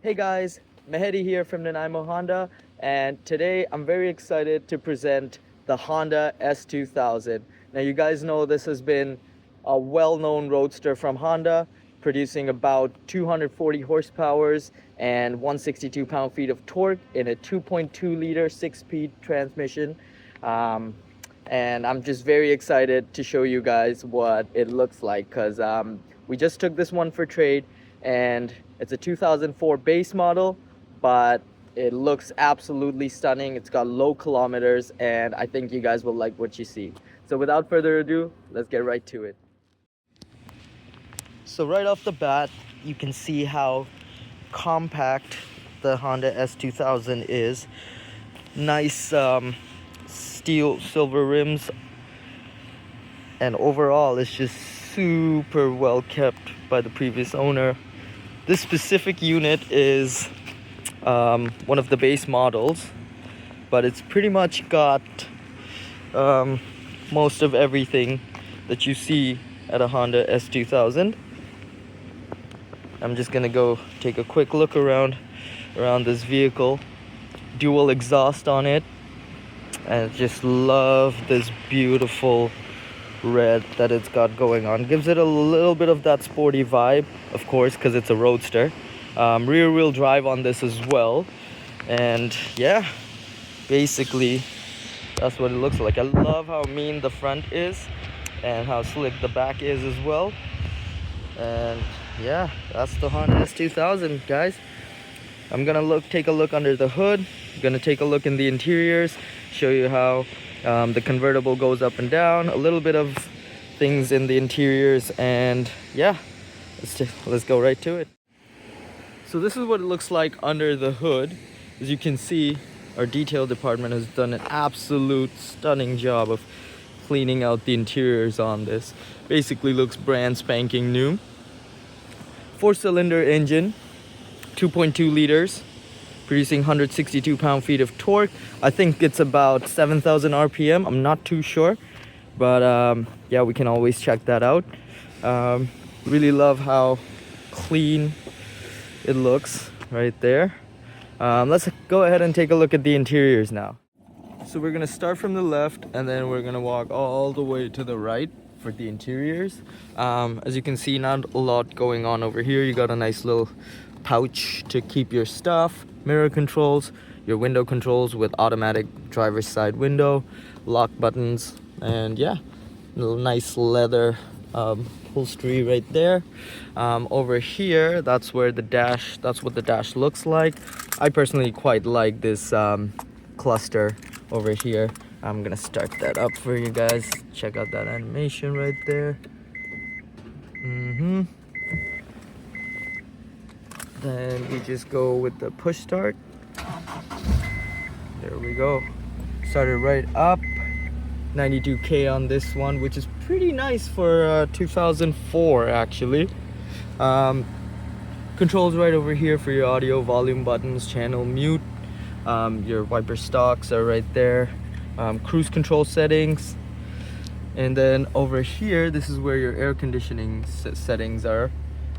Hey guys, Mehedi here from Nanaimo Honda, and today I'm very excited to present the Honda S2000. Now you guys know this has been a well-known roadster from Honda, producing about 240 horsepower and 162 pound-feet of torque in a 2.2 liter 6-speed transmission. And I'm just very excited to show you guys what it looks like, because we just took this one for trade, and it's a 2004 base model, but it looks absolutely stunning. It's got low kilometers, and I think you guys will like what you see. So without further ado, let's get right to it. So right off the bat, you can see how compact the Honda S2000 is. Nice steel silver rims, and overall it's just super well kept by the previous owner. This specific unit is one of the base models, but it's pretty much got most of everything that you see at a Honda S2000. I'm just gonna go take a quick look around this vehicle. Dual exhaust on it, and just love this beautiful red that it's got going on. Gives it a little bit of that sporty vibe, of course, because it's a roadster. Rear wheel drive on this as well, and yeah, basically that's what it looks like. I love how mean the front is and how slick the back is as well. And yeah, that's the Honda S2000, guys. I'm gonna take a look under the hood, gonna take a look in the interiors, show you how the convertible goes up and down, a little bit of things in the interiors, and yeah, let's go right to it. So this is what it looks like under the hood. As you can see, our detail department has done an absolute stunning job of cleaning out the interiors on this. Basically looks brand spanking new. 4-cylinder engine, 2.2 liters, producing 162 pound-feet of torque. I think it's about 7,000 RPM. I'm not too sure, but yeah, we can always check that out. Really love how clean it looks right there. Let's go ahead and take a look at the interiors now. So we're gonna start from the left, and then we're gonna walk all the way to the right for the interiors. As you can see, not a lot going on over here. You got a nice little pouch to keep your stuff, mirror controls, your window controls with automatic driver's side window, lock buttons, and yeah, little nice leather upholstery right there. Over here, that's what the dash looks like. I personally quite like this cluster over here. I'm gonna start that up for you guys. Check out that animation right there. Then we just go with the push start. There we go. Started right up. 92K on this one, which is pretty nice for 2004 actually. Controls right over here for your audio, volume buttons, channel mute. Your wiper stalks are right there. Cruise control settings. And then over here, this is where your air conditioning settings are.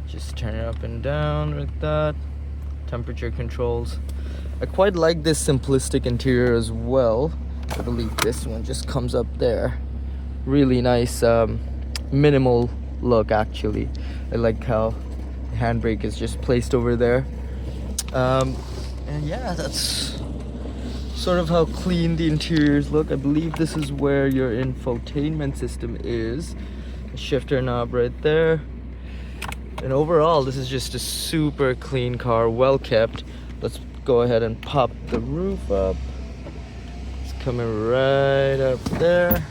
Just turn it up and down like that. Temperature controls. I quite like this simplistic interior as well. I believe this one just comes up there. Really nice minimal look actually. I like how the handbrake is just placed over there. And yeah, that's sort of how clean the interiors look. I believe this is where your infotainment system is. A shifter knob right there. And overall, this is just a super clean car, well kept. Let's go ahead and pop the roof up. It's coming right up there.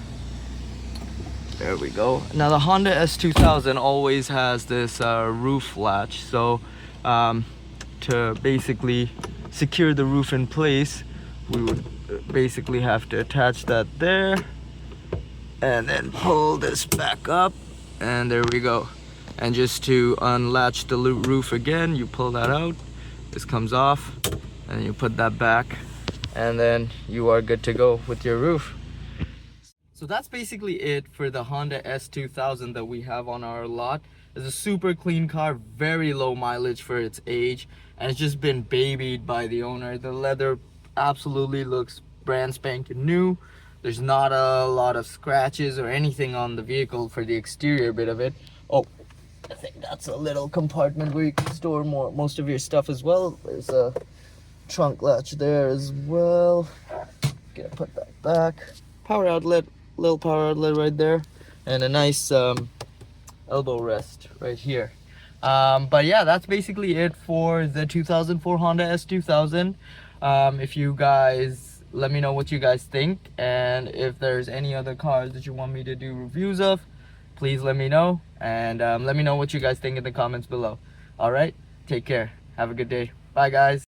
There we go. Now the Honda S2000 always has this roof latch. So to basically secure the roof in place, we would basically have to attach that there and then pull this back up, and there we go. And just to unlatch the roof again, you pull that out, this comes off, and you put that back, and then you are good to go with your roof. So that's basically it for the Honda S2000 that we have on our lot. It's a super clean car, very low mileage for its age, and it's just been babied by the owner. The leather absolutely looks brand spanking new. There's not a lot of scratches or anything on the vehicle for the exterior bit of it. Oh, I think that's a little compartment where you can store most of your stuff as well. There's a trunk latch there as well. Gonna put that back. Power outlet, little power outlet right there, and a nice elbow rest right here. But yeah, that's basically it for the 2004 Honda S2000. If you guys, let me know what you guys think, and if there's any other cars that you want me to do reviews of, please let me know, and let me know what you guys think in the comments below. All right, take care, have a good day, bye guys.